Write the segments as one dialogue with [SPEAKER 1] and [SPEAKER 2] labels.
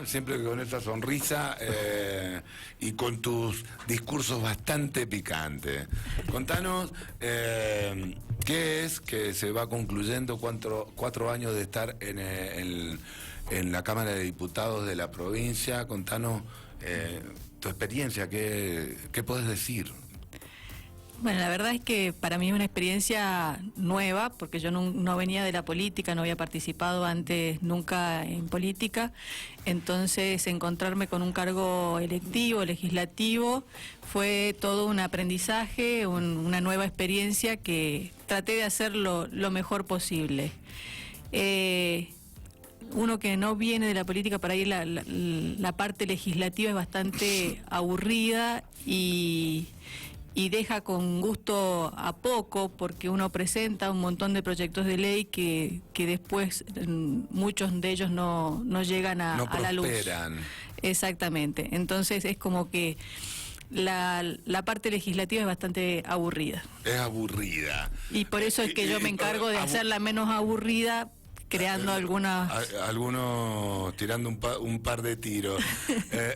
[SPEAKER 1] Siempre con esa sonrisa y con tus discursos bastante picantes. Contanos qué es que se va concluyendo 4 años de estar en la Cámara de Diputados de la provincia. Contanos tu experiencia, qué podés decir.
[SPEAKER 2] Bueno, la verdad es que para mí es una experiencia nueva, porque yo no venía de la política, no había participado antes nunca en política, entonces encontrarme con un cargo electivo, legislativo, fue todo un aprendizaje, una nueva experiencia que traté de hacer lo mejor posible. Uno que no viene de la política, para ahí la parte legislativa es bastante aburrida y deja con gusto a poco, porque uno presenta un montón de proyectos de ley que después muchos de ellos no llegan a la luz. Exactamente. Entonces es como que la parte legislativa es bastante aburrida.
[SPEAKER 1] Es aburrida.
[SPEAKER 2] Y por eso es que yo me encargo de hacerla menos aburrida, creando algunos
[SPEAKER 1] tirando un par de tiros.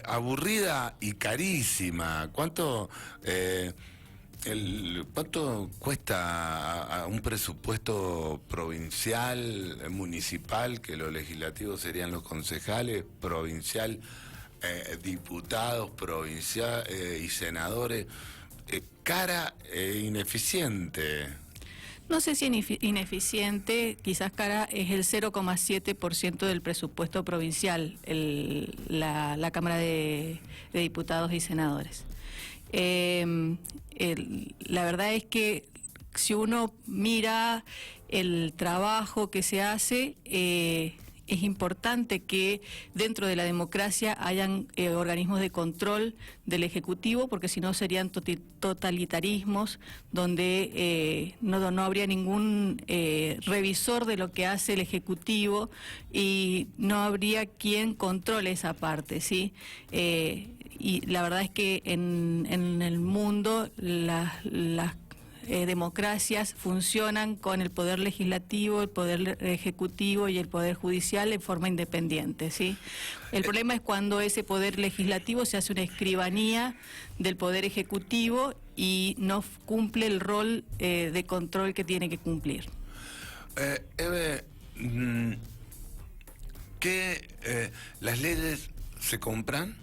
[SPEAKER 1] Aburrida y carísima. ¿Cuánto cuesta a un presupuesto provincial, municipal, que los legislativos serían los concejales, provincial, diputados, provincial y senadores? Cara e ineficiente.
[SPEAKER 2] No sé si ineficiente, quizás cara, es el 0,7% del presupuesto provincial, la Cámara de Diputados y Senadores. La verdad es que si uno mira el trabajo que se hace, es importante que dentro de la democracia hayan organismos de control del Ejecutivo, porque si no serían totalitarismos donde no habría ningún revisor de lo que hace el Ejecutivo y no habría quien controle esa parte, ¿sí? Y la verdad es que en el mundo las democracias funcionan con el poder legislativo, el poder ejecutivo y el poder judicial en forma independiente, ¿sí? El problema es cuando ese poder legislativo se hace una escribanía del poder ejecutivo y no cumple el rol de control que tiene que cumplir.
[SPEAKER 1] Eve, ¿las leyes se compran?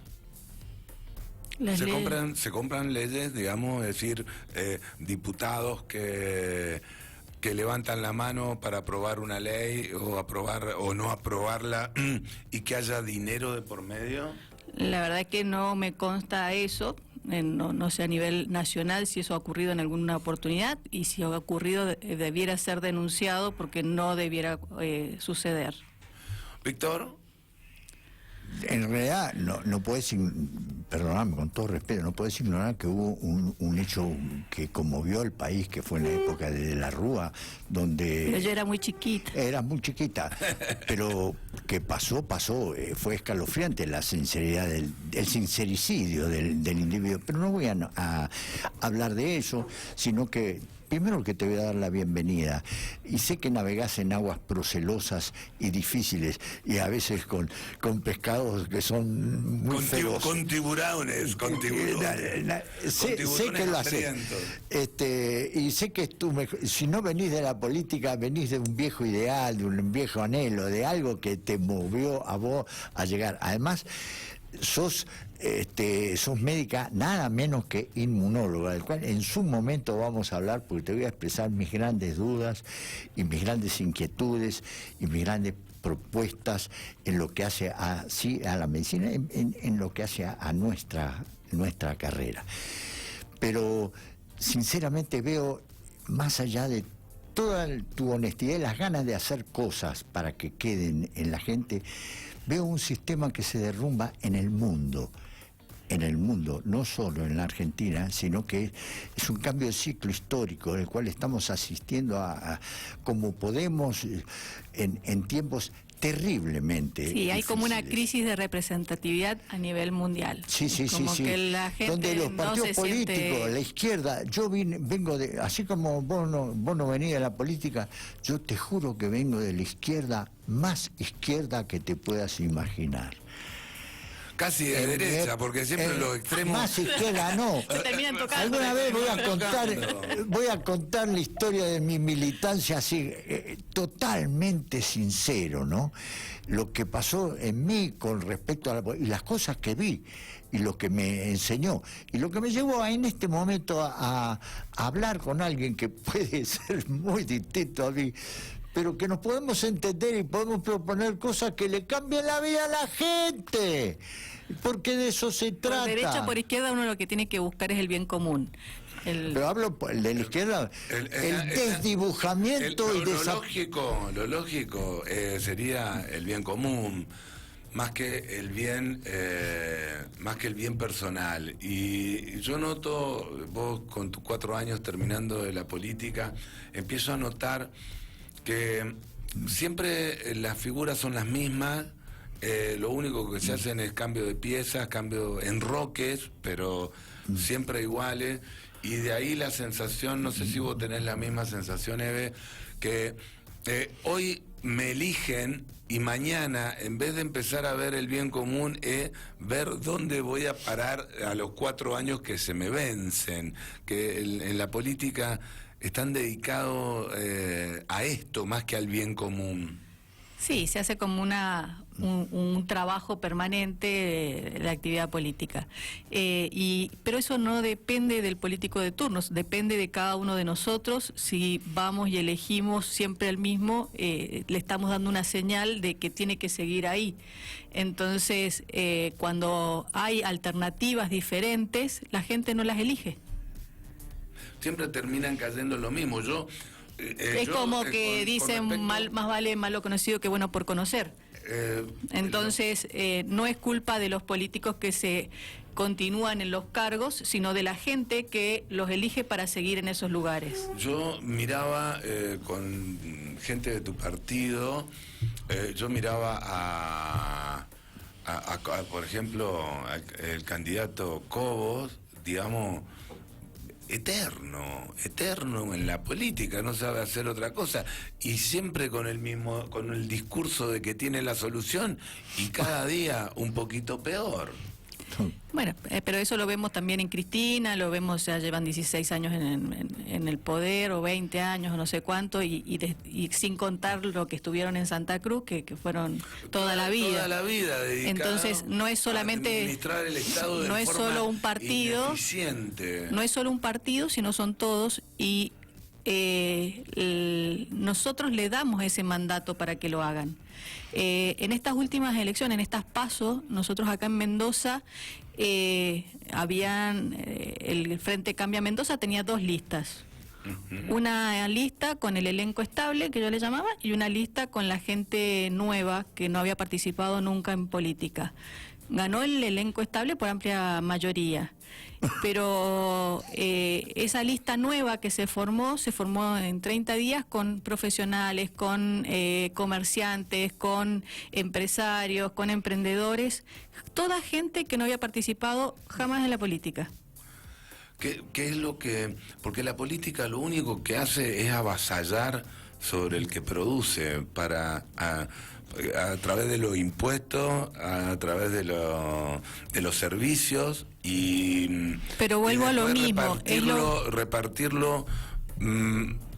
[SPEAKER 1] Se compran leyes, digamos, es decir, diputados que levantan la mano para aprobar una ley o aprobar o no aprobarla y que haya dinero de por medio.
[SPEAKER 2] La verdad es que no me consta eso, no sé a nivel nacional si eso ha ocurrido en alguna oportunidad, y si ha ocurrido debiera ser denunciado porque no debiera suceder.
[SPEAKER 1] Víctor.
[SPEAKER 3] En realidad no puedes, perdonadme con todo respeto, no puedes ignorar que hubo un hecho que conmovió al país, que fue en la época de la Rúa, donde...
[SPEAKER 2] Pero yo era muy chiquita.
[SPEAKER 3] Era muy chiquita, pero que pasó, fue escalofriante la sinceridad, el sincericidio del individuo. Pero no voy a hablar de eso, sino que... Primero que te voy a dar la bienvenida, y sé que navegás en aguas procelosas y difíciles, y a veces con pescados que son muy feroces.
[SPEAKER 1] Con tiburones,
[SPEAKER 3] sé que lo haces. Y sé que si no venís de la política, venís de un viejo ideal, de un viejo anhelo, de algo que te movió a vos a llegar. Además, sos médica nada menos que inmunóloga, del cual en su momento vamos a hablar, porque te voy a expresar mis grandes dudas y mis grandes inquietudes y mis grandes propuestas en lo que hace a la medicina, en lo que hace a nuestra carrera. Pero sinceramente veo, más allá de toda tu honestidad y las ganas de hacer cosas para que queden en la gente, veo un sistema que se derrumba en el mundo, no solo en la Argentina, sino que es un cambio de ciclo histórico, el cual estamos asistiendo a como podemos en tiempos terriblenamente
[SPEAKER 2] Sí, hay
[SPEAKER 3] difíciles.
[SPEAKER 2] como una crisis de representatividad a nivel mundial.
[SPEAKER 3] Sí.
[SPEAKER 2] Que la gente
[SPEAKER 3] donde los partidos
[SPEAKER 2] no
[SPEAKER 3] políticos,
[SPEAKER 2] siente...
[SPEAKER 3] la izquierda, yo vengo de, así como vos no venís de la política, yo te juro que vengo de la izquierda más izquierda que te puedas imaginar.
[SPEAKER 1] casi de derecha, porque siempre los extremos...
[SPEAKER 3] Más izquierda no.
[SPEAKER 2] Se terminan tocando.
[SPEAKER 3] Alguna vez voy a contar la historia de mi militancia así, totalmente sincero, ¿no? Lo que pasó en mí con respecto a y las cosas que vi, y lo que me enseñó, y lo que me llevó en este momento a hablar con alguien que puede ser muy distinto a mí, pero que nos podemos entender y podemos proponer cosas que le cambien la vida a la gente, porque de eso se trata.
[SPEAKER 2] Por derecha, por izquierda, uno lo que tiene que buscar es el bien común.
[SPEAKER 3] Pero hablo de la izquierda, el desdibujamiento y
[SPEAKER 1] lo lógico sería el bien común, más que el bien personal. Y yo noto, vos con tus 4 años terminando de la política, empiezo a notar que siempre las figuras son las mismas. Lo único que se hacen es cambio de piezas, cambio en enroques, pero siempre iguales. Y de ahí la sensación, no sé si vos tenés la misma sensación, Eve, que hoy me eligen y mañana, en vez de empezar a ver el bien común, es ver dónde voy a parar a los 4 años que se me vencen. Que en la política están dedicados a esto más que al bien común.
[SPEAKER 2] Sí, se hace como un trabajo permanente de la actividad política. Pero eso no depende del político de turnos, depende de cada uno de nosotros. Si vamos y elegimos siempre el mismo, le estamos dando una señal de que tiene que seguir ahí. Entonces, cuando hay alternativas diferentes, la gente no las elige.
[SPEAKER 1] Siempre terminan cayendo lo mismo.
[SPEAKER 2] Es como que dicen más vale malo conocido que bueno por conocer. Entonces, no es culpa de los políticos que se continúan en los cargos, sino de la gente que los elige para seguir en esos lugares.
[SPEAKER 1] Yo miraba con gente de tu partido, yo miraba por ejemplo, el candidato Cobos, digamos, eterno en la política, no sabe hacer otra cosa, y siempre con el discurso de que tiene la solución, y cada día un poquito peor.
[SPEAKER 2] Bueno, pero eso lo vemos también en Cristina, lo vemos, ya llevan 16 años en el poder, o 20 años, o no sé cuánto, y sin contar lo que estuvieron en Santa Cruz, que fueron toda la vida.
[SPEAKER 1] Toda la vida
[SPEAKER 2] entonces, no es solamente
[SPEAKER 1] administrar el Estado de
[SPEAKER 2] no es
[SPEAKER 1] forma
[SPEAKER 2] solo un partido,
[SPEAKER 1] ineficiente.
[SPEAKER 2] No es solo un partido, sino son todos, y nosotros le damos ese mandato para que lo hagan. En estas últimas elecciones, en estas PASO, nosotros acá en Mendoza, el Frente Cambia Mendoza tenía 2 listas. Una lista con el elenco estable, que yo le llamaba, y una lista con la gente nueva que no había participado nunca en política. Ganó el elenco estable por amplia mayoría, pero esa lista nueva que se formó en 30 días con profesionales, con comerciantes, con empresarios, con emprendedores, toda gente que no había participado jamás en la política.
[SPEAKER 1] ¿Qué es lo que...? Porque la política lo único que hace es avasallar sobre el que produce a través de los impuestos, a través de los servicios
[SPEAKER 2] pero vuelvo a lo mismo,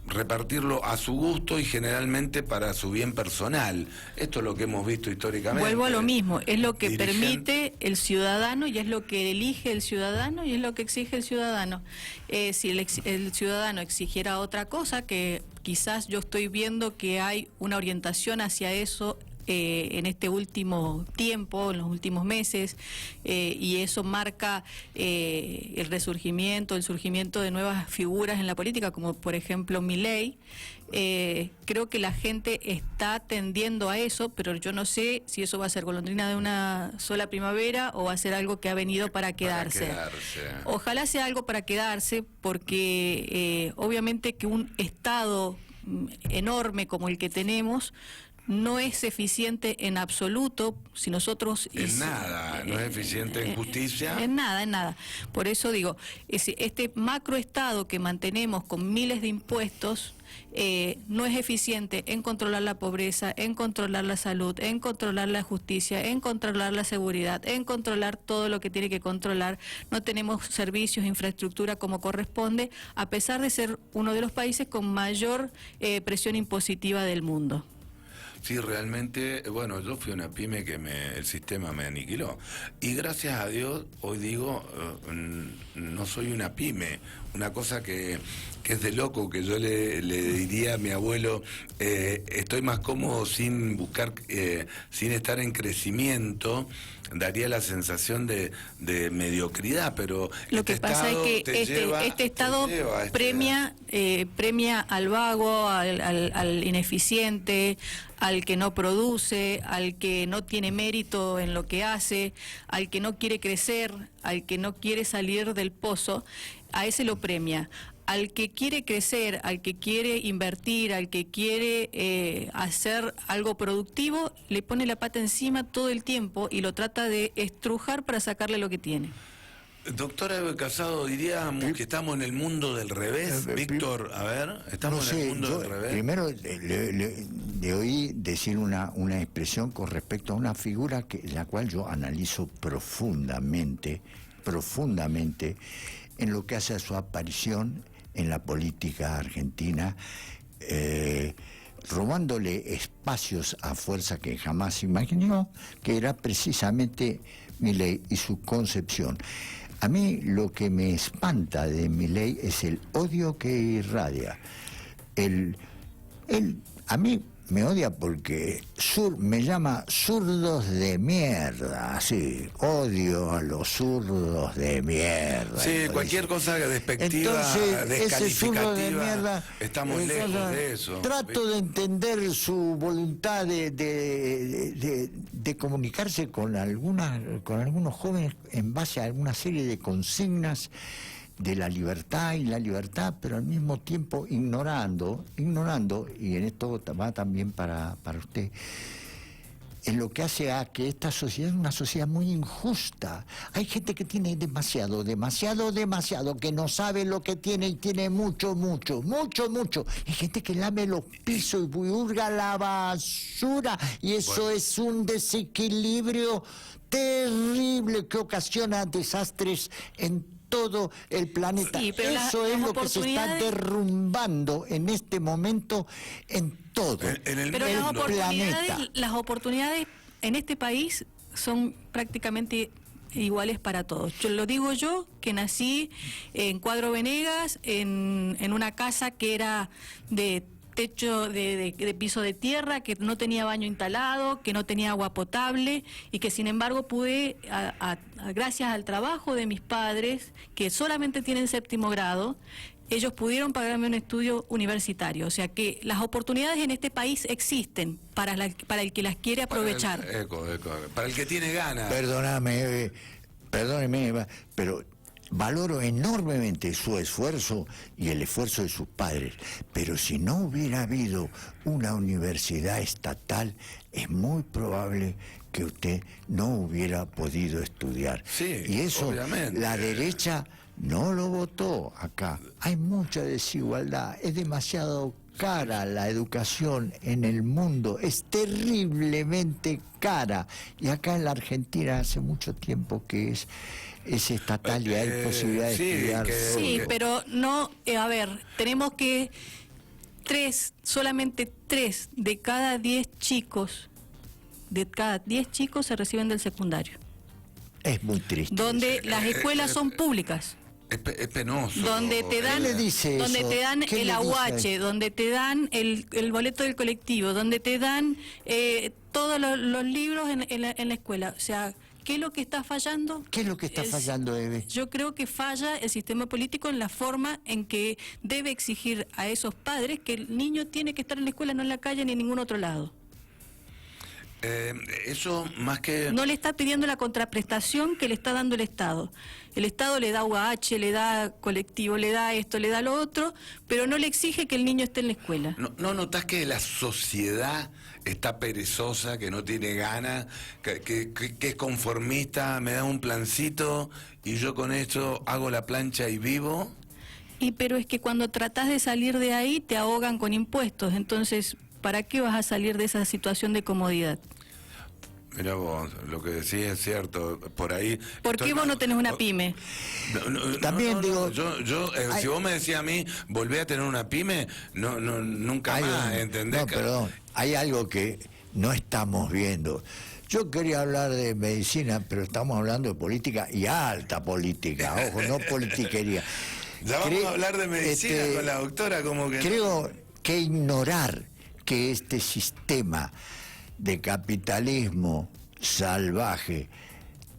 [SPEAKER 1] repartirlo a su gusto y generalmente para su bien personal. Esto es lo que hemos visto históricamente.
[SPEAKER 2] Vuelvo a lo mismo, es lo que permite el ciudadano, y es lo que elige el ciudadano, y es lo que exige el ciudadano. Si el ciudadano exigiera otra cosa, que quizás yo estoy viendo que hay una orientación hacia eso en este último tiempo, en los últimos meses, y eso marca el surgimiento de nuevas figuras en la política, como por ejemplo Milei. Creo que la gente está tendiendo a eso, pero yo no sé si eso va a ser golondrina de una sola primavera o va a ser algo que ha venido para quedarse. Ojalá sea algo para quedarse, porque obviamente que un Estado enorme como el que tenemos no es eficiente en absoluto si nosotros...
[SPEAKER 1] En nada, no es eficiente en justicia.
[SPEAKER 2] En nada. Por eso digo, este macroestado que mantenemos con miles de impuestos no es eficiente en controlar la pobreza, en controlar la salud, en controlar la justicia, en controlar la seguridad, en controlar todo lo que tiene que controlar. No tenemos servicios, infraestructura como corresponde, a pesar de ser uno de los países con mayor presión impositiva del mundo.
[SPEAKER 1] Sí, realmente, bueno, yo fui una pyme que el sistema me aniquiló. Y gracias a Dios, hoy digo, no soy una pyme. Una cosa que es de loco, que yo le diría a mi abuelo, estoy más cómodo sin buscar, sin estar en crecimiento, daría la sensación de mediocridad, pero
[SPEAKER 2] lo que pasa es que este Estado premia al vago, al ineficiente, al que no produce, al que no tiene mérito en lo que hace, al que no quiere crecer, al que no quiere salir del pozo, a ese lo premia. Al que quiere crecer, al que quiere invertir, al que quiere hacer algo productivo, le pone la pata encima todo el tiempo y lo trata de estrujar para sacarle lo que tiene.
[SPEAKER 1] Doctora Eve Casado, diríamos que estamos en el mundo del revés. Víctor, a ver, estamos en el mundo del revés.
[SPEAKER 3] Primero le oí decir una expresión con respecto a una figura la cual yo analizo profundamente en lo que hace a su aparición en la política argentina, robándole espacios a fuerza que jamás imaginó, que era precisamente Milei y su concepción. A mí lo que me espanta de Milei es el odio que irradia. A mí me odia porque me llama zurdos de mierda, sí, odio a los zurdos de mierda.
[SPEAKER 1] Sí, cualquier cosa despectiva, descalificativa,
[SPEAKER 3] de mierda,
[SPEAKER 1] estamos lejos de eso.
[SPEAKER 3] Trato de entender su voluntad de comunicarse con algunos jóvenes en base a alguna serie de consignas de la libertad, pero al mismo tiempo ignorando, y en esto va también para usted, en lo que hace a que esta sociedad es una sociedad muy injusta. Hay gente que tiene demasiado, que no sabe lo que tiene y tiene mucho. Hay gente que lame los pisos y hurga la basura, y eso es un desequilibrio terrible que ocasiona desastres en todo el planeta.
[SPEAKER 2] Sí,
[SPEAKER 3] eso es lo que se está derrumbando en este momento en todo el planeta.
[SPEAKER 2] Las oportunidades en este país son prácticamente iguales para todos. Lo digo yo, que nací en Cuadro Venegas, en una casa que era de techo de piso de tierra, que no tenía baño instalado, que no tenía agua potable, y que sin embargo pude, gracias al trabajo de mis padres, que solamente tienen 7º grado, ellos pudieron pagarme un estudio universitario. O sea que las oportunidades en este país existen para el que las quiere aprovechar.
[SPEAKER 1] Para el que tiene ganas.
[SPEAKER 3] Perdóneme, Eva, pero valoro enormemente su esfuerzo y el esfuerzo de sus padres, pero si no hubiera habido una universidad estatal, es muy probable que usted no hubiera podido estudiar.
[SPEAKER 1] Sí,
[SPEAKER 3] y eso,
[SPEAKER 1] obviamente.
[SPEAKER 3] La derecha no lo votó acá. Hay mucha desigualdad, es demasiado cara la educación en el mundo, es terriblemente cara, y acá en la Argentina hace mucho tiempo que es estatal y hay posibilidad de estudiar.
[SPEAKER 2] Sí, pero no, a ver, tenemos que solamente 3 de cada 10 chicos, se reciben del secundario.
[SPEAKER 3] Es muy triste.
[SPEAKER 2] Donde las escuelas son públicas.
[SPEAKER 1] Es penoso.
[SPEAKER 2] Donde te dan, el aguache, donde te dan el boleto del colectivo, donde te dan todos los libros en la escuela. O sea, ¿qué es lo que está fallando?
[SPEAKER 3] ¿Qué es lo que está fallando, Eve?
[SPEAKER 2] Yo creo que falla el sistema político en la forma en que debe exigir a esos padres que el niño tiene que estar en la escuela, no en la calle ni en ningún otro lado.
[SPEAKER 1] Eso más que...
[SPEAKER 2] No le está pidiendo la contraprestación que le está dando el Estado. El Estado le da UAH, le da colectivo, le da esto, le da lo otro, pero no le exige que el niño esté en la escuela.
[SPEAKER 1] ¿No notás que la sociedad está perezosa, que no tiene ganas, que es conformista, me da un plancito y yo con esto hago la plancha y vivo?
[SPEAKER 2] Pero es que cuando tratás de salir de ahí te ahogan con impuestos, entonces, ¿para qué vas a salir de esa situación de comodidad?
[SPEAKER 1] Mira vos, lo que decís es cierto, por ahí...
[SPEAKER 2] ¿Por qué vos no tenés una pyme?
[SPEAKER 3] También digo...
[SPEAKER 1] si vos me decías a mí, volvé a tener una pyme, nunca más, ¿entendés?
[SPEAKER 3] No, perdón, hay algo que no estamos viendo. Yo quería hablar de medicina, pero estamos hablando de política y alta política, ojo, no politiquería.
[SPEAKER 1] Ya vamos a hablar de medicina con la doctora, como que...
[SPEAKER 3] Creo que ignorar que este sistema de capitalismo salvaje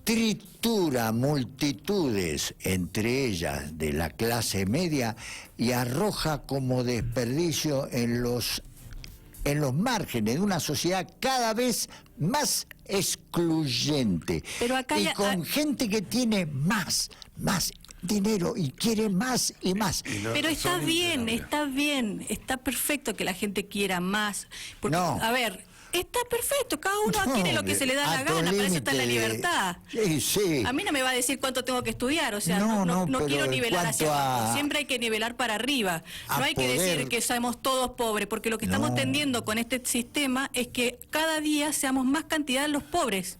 [SPEAKER 3] tritura multitudes, entre ellas de la clase media, y arroja como desperdicio en los márgenes de una sociedad cada vez más excluyente.
[SPEAKER 2] Pero acá
[SPEAKER 3] y con gente que tiene más dinero y quiere más y más.
[SPEAKER 2] Pero está bien, está perfecto que la gente quiera más. Porque,
[SPEAKER 3] no.
[SPEAKER 2] A ver, está perfecto, cada uno quiere lo que se le da la gana, para eso está en la libertad.
[SPEAKER 3] Sí.
[SPEAKER 2] A mí no me va a decir cuánto tengo que estudiar, o sea, no quiero nivelar hacia abajo, siempre hay que nivelar para arriba. No hay que decir que somos todos pobres, porque lo que estamos tendiendo con este sistema es que cada día seamos más cantidad los pobres.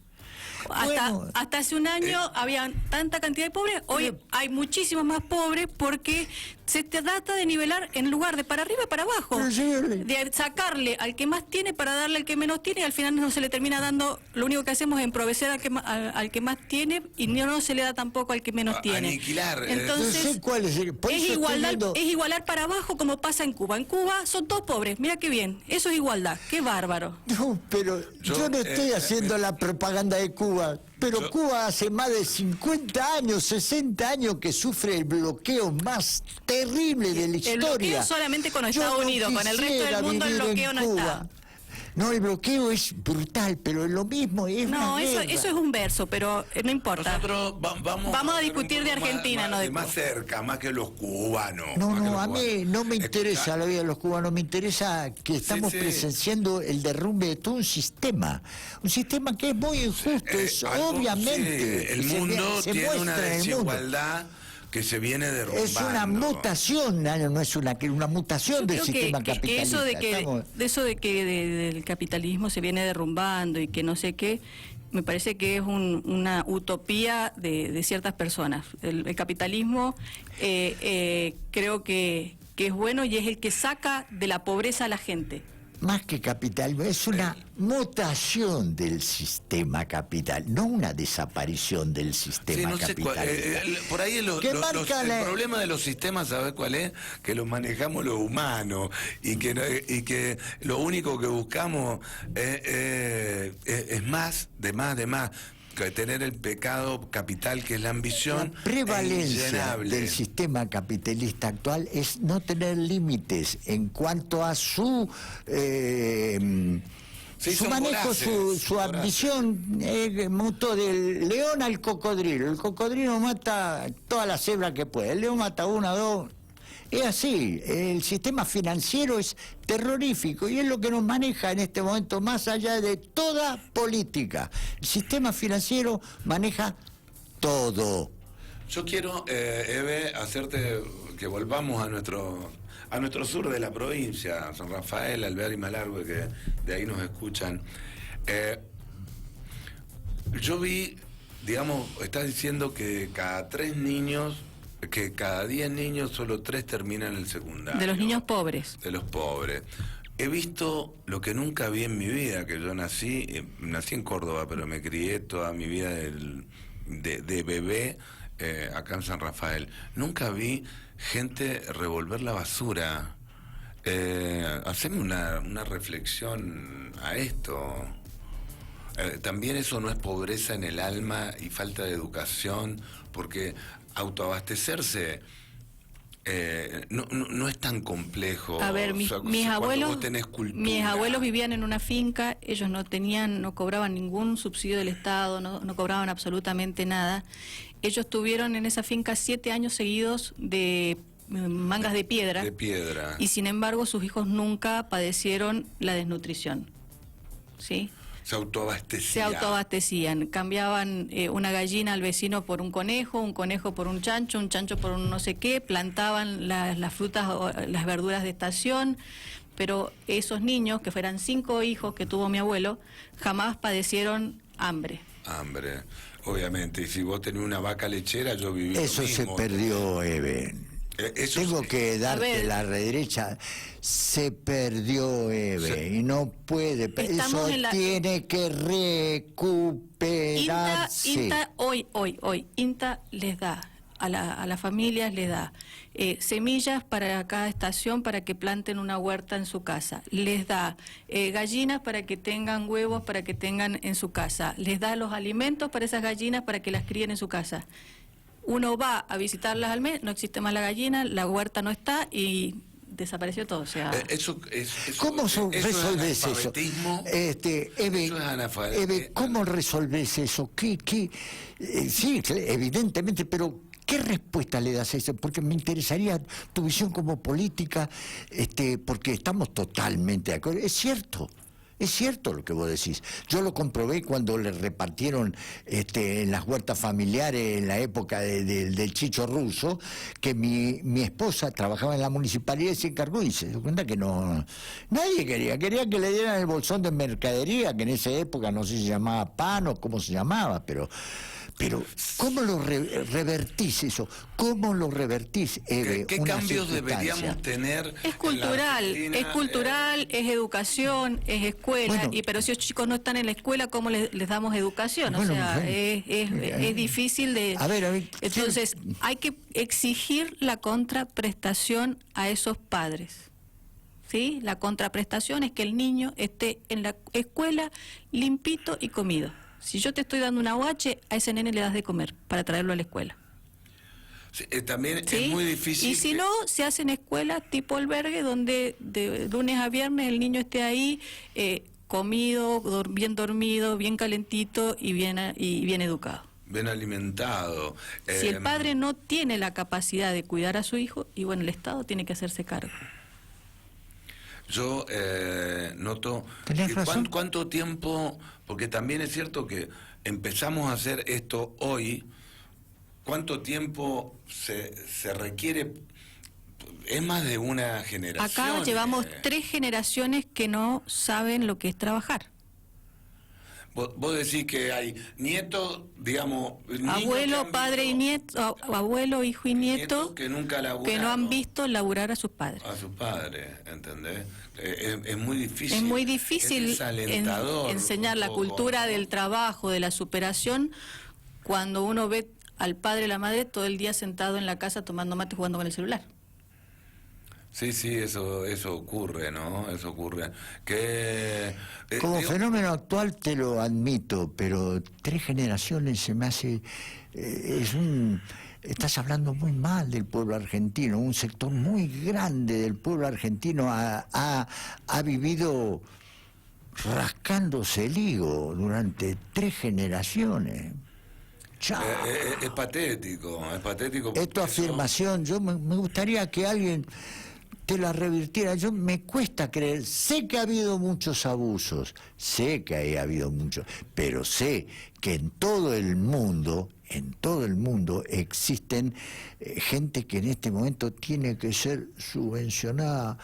[SPEAKER 2] Hasta hace un año había tanta cantidad de pobres, hoy hay muchísimos más pobres porque se trata de nivelar en lugar de para arriba y para abajo, de sacarle al que más tiene para darle al que menos tiene, y al final no se le termina dando. Lo único que hacemos es emprovecer al que más tiene y no se le da tampoco al que menos tiene.
[SPEAKER 1] Aniquilar.
[SPEAKER 2] Entonces,
[SPEAKER 3] no sé cuál es
[SPEAKER 2] es igualar para abajo, como pasa en Cuba. En Cuba son todos pobres, mira qué bien, eso es igualdad, qué bárbaro.
[SPEAKER 3] No, pero yo no estoy haciendo la propaganda de Cuba. Pero Cuba hace más de 50 años, 60 años que sufre el bloqueo más terrible de la historia.
[SPEAKER 2] El bloqueo solamente con Estados Unidos, con el resto del mundo el bloqueo no está.
[SPEAKER 3] No, el bloqueo es brutal, pero es lo mismo.
[SPEAKER 2] No, eso es un verso, pero no importa.
[SPEAKER 1] Nosotros
[SPEAKER 2] vamos a discutir de Argentina, no de
[SPEAKER 1] más cerca, más que los cubanos.
[SPEAKER 3] No, a mí no me interesa la vida de los cubanos, me interesa que estamos presenciando el derrumbe de todo un sistema que es muy injusto, obviamente.
[SPEAKER 1] El mundo tiene una desigualdad que se viene derrumbando.
[SPEAKER 3] Es una mutación, no es una mutación del sistema capitalista.
[SPEAKER 2] Eso de que del capitalismo se viene derrumbando y que no sé qué, me parece que es una utopía de ciertas personas. El capitalismo creo que es bueno y es el que saca de la pobreza a la gente.
[SPEAKER 3] Más que capital, es una mutación del sistema capital, no una desaparición del sistema capital.
[SPEAKER 1] Por ahí el problema de los sistemas, ¿sabes cuál es? Que los manejamos los humanos y que lo único que buscamos es más, de más. Que tener el pecado capital, que es la ambición.
[SPEAKER 3] La prevalencia del sistema capitalista actual es no tener límites en cuanto a su manejo, su ambición. Mutó del león al cocodrilo. El cocodrilo mata todas las cebras que puede. El león mata una, dos. Es así, el sistema financiero es terrorífico y es lo que nos maneja en este momento más allá de toda política. El sistema financiero maneja todo.
[SPEAKER 1] Yo quiero, Eve, hacerte que volvamos a nuestro sur de la provincia, San Rafael, Alvear y Malargüe, que de ahí nos escuchan. Yo vi, digamos, estás diciendo que cada 10 niños, solo 3 terminan el secundario.
[SPEAKER 2] De los niños pobres.
[SPEAKER 1] De los pobres. He visto lo que nunca vi en mi vida, que yo nací en Córdoba, pero me crié toda mi vida de bebé acá en San Rafael. Nunca vi gente revolver la basura. Haceme una reflexión a esto. También eso no es pobreza en el alma y falta de educación, porque autoabastecerse no es tan complejo.
[SPEAKER 2] A ver, mis abuelos vivían en una finca, ellos no cobraban ningún subsidio del Estado, no cobraban absolutamente nada. Ellos tuvieron en esa finca 7 años seguidos de mangas de piedra. Y sin embargo sus hijos nunca padecieron la desnutrición. ¿Sí?
[SPEAKER 1] Se
[SPEAKER 2] se autoabastecían, cambiaban una gallina al vecino por un conejo por un chancho por un no sé qué, plantaban las frutas o las verduras de estación, pero esos niños, que fueran 5 hijos que tuvo mi abuelo, jamás padecieron hambre.
[SPEAKER 1] Hambre, obviamente, y si vos tenés una vaca lechera, yo viví
[SPEAKER 3] Eso
[SPEAKER 1] lo mismo.
[SPEAKER 3] se perdió, Eve. Tengo que darte la derecha. Se perdió, Eve, y no puede. Eso tiene que recuperarse.
[SPEAKER 2] INTA hoy, INTA les da a las familias, les da semillas para cada estación para que planten una huerta en su casa, les da gallinas para que tengan huevos, para que tengan en su casa, les da los alimentos para esas gallinas para que las críen en su casa. Uno va a visitarlas al mes, no existe más la gallina, la huerta no está y desapareció todo. O sea,
[SPEAKER 3] ¿cómo resolves eso? Eve, ¿cómo resolves eso? Sí, evidentemente, pero ¿qué respuesta le das a eso? Porque me interesaría tu visión como política, porque estamos totalmente de acuerdo. Es cierto lo que vos decís. Yo lo comprobé cuando le repartieron en las huertas familiares en la época del Chicho Russo, que mi esposa trabajaba en la municipalidad y se encargó y se dio cuenta que nadie quería que le dieran el bolsón de mercadería, que en esa época no sé si se llamaba pan o cómo se llamaba, pero ¿cómo lo revertís eso? ¿Cómo lo revertís, Eve?
[SPEAKER 1] ¿Qué cambios deberíamos tener?
[SPEAKER 2] Es cultural, es educación, es escuela,
[SPEAKER 3] bueno,
[SPEAKER 2] pero si los chicos no están en la escuela, ¿cómo les damos educación? O sea, es difícil de...
[SPEAKER 3] A ver,
[SPEAKER 2] entonces, hay que exigir la contraprestación a esos padres. ¿Sí? La contraprestación es que el niño esté en la escuela limpito y comido. Si yo te estoy dando una UH, a ese nene le das de comer para traerlo a la escuela.
[SPEAKER 1] Sí, también
[SPEAKER 2] ¿sí?
[SPEAKER 1] Es muy difícil.
[SPEAKER 2] Y si no, se hacen escuelas tipo albergue donde de lunes a viernes el niño esté ahí comido, bien dormido, bien calentito y bien educado.
[SPEAKER 1] Bien alimentado.
[SPEAKER 2] Si el padre no tiene la capacidad de cuidar a su hijo, y bueno, el Estado tiene que hacerse cargo.
[SPEAKER 1] Yo noto cuánto tiempo, porque también es cierto que empezamos a hacer esto hoy, cuánto tiempo se requiere, es más de una generación.
[SPEAKER 2] Acá llevamos 3 generaciones que no saben lo que es trabajar.
[SPEAKER 1] Vos decís que hay nietos, digamos...
[SPEAKER 2] Abuelo, padre y nieto, abuelo, hijo y nieto
[SPEAKER 1] que nunca laburaron,
[SPEAKER 2] que no han visto laburar a sus padres.
[SPEAKER 1] A sus padres, ¿entendés? Es muy difícil.
[SPEAKER 2] Es muy difícil enseñar la cultura del trabajo, de la superación, cuando uno ve al padre y la madre todo el día sentado en la casa tomando mate jugando con el celular.
[SPEAKER 1] Sí, eso ocurre, ¿no? Eso ocurre.
[SPEAKER 3] Como fenómeno actual te lo admito, pero 3 generaciones se me hace... Estás hablando muy mal del pueblo argentino. Un sector muy grande del pueblo argentino ha vivido rascándose el higo durante 3 generaciones.
[SPEAKER 1] Es patético.
[SPEAKER 3] Es tu afirmación. Yo me gustaría que alguien te la revirtiera. Me cuesta creer. Sé que ha habido muchos abusos, pero sé que en todo el mundo existen gente que en este momento tiene que ser subvencionada,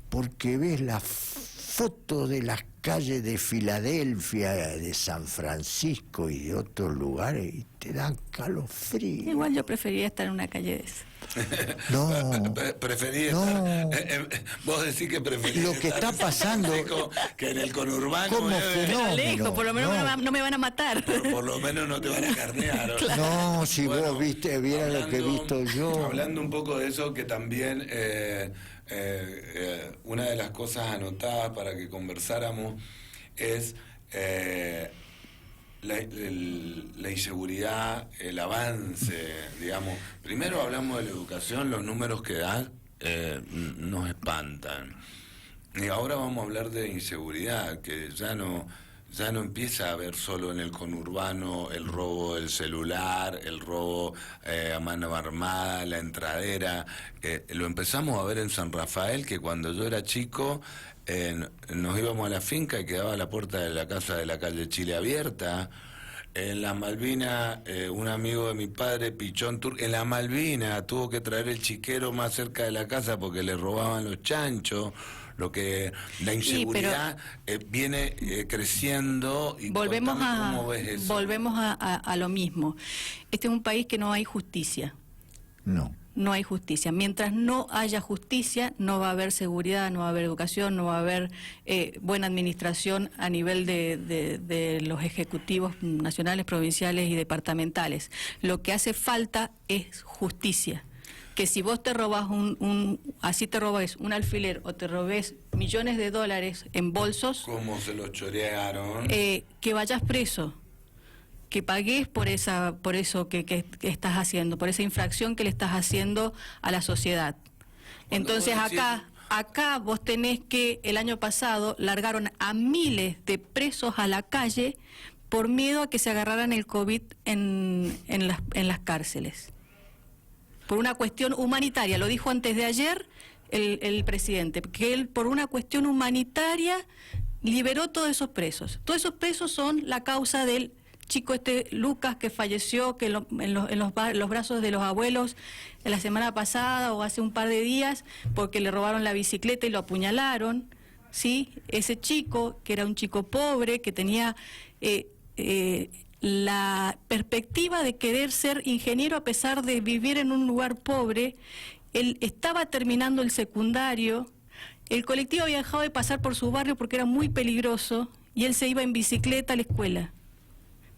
[SPEAKER 3] porque ves las fotos de las calles de Filadelfia, de San Francisco y de otros lugares y te dan calofrío.
[SPEAKER 2] Igual yo preferiría estar en una calle de esa.
[SPEAKER 3] No.
[SPEAKER 1] Preferí estar, vos decís que preferís
[SPEAKER 3] lo que está pasando
[SPEAKER 1] que en el conurbano
[SPEAKER 3] como fenómeno.
[SPEAKER 2] Lejos, por lo menos no me van a matar.
[SPEAKER 1] Por lo menos no te van a carnear.
[SPEAKER 3] Claro. No, si vos vieras lo que he visto yo.
[SPEAKER 1] Hablando un poco de eso, que también una de las cosas anotadas para que conversáramos es la inseguridad, el avance, digamos. Primero hablamos de la educación, los números que da nos espantan. Y ahora vamos a hablar de inseguridad, que ya no ya no empieza a haber solo en el conurbano el robo del celular, el robo a mano armada, la entradera. Lo empezamos a ver en San Rafael, que cuando yo era chico nos íbamos a la finca y quedaba la puerta de la casa de la calle Chile abierta. En las Malvinas, un amigo de mi padre, Pichón en la Malvinas tuvo que traer el chiquero más cerca de la casa porque le robaban los chanchos. Lo que la inseguridad viene creciendo. Y
[SPEAKER 2] volvemos
[SPEAKER 1] ¿cómo ves eso?
[SPEAKER 2] Volvemos a lo mismo. Este es un país que no hay justicia. No hay justicia. Mientras no haya justicia, no va a haber seguridad, no va a haber educación, no va a haber buena administración a nivel de los ejecutivos nacionales, provinciales y departamentales. Lo que hace falta es justicia. Que si vos te robás así te robés un alfiler o te robés millones de dólares en bolsos,
[SPEAKER 1] ¿cómo se los chorearon?
[SPEAKER 2] Que vayas preso, que pagues por eso que estás haciendo, por esa infracción que le estás haciendo a la sociedad. Entonces acá vos tenés que, el año pasado largaron a miles de presos a la calle por miedo a que se agarraran el COVID en las cárceles. Por una cuestión humanitaria, lo dijo antes de ayer el presidente, que él por una cuestión humanitaria liberó todos esos presos. Todos esos presos son la causa del chico Lucas, que falleció en los brazos de los abuelos la semana pasada o hace un par de días porque le robaron la bicicleta y lo apuñalaron, ¿sí? Ese chico, que era un chico pobre, que tenía la perspectiva de querer ser ingeniero a pesar de vivir en un lugar pobre. Él estaba terminando el secundario, el colectivo había dejado de pasar por su barrio porque era muy peligroso y él se iba en bicicleta a la escuela.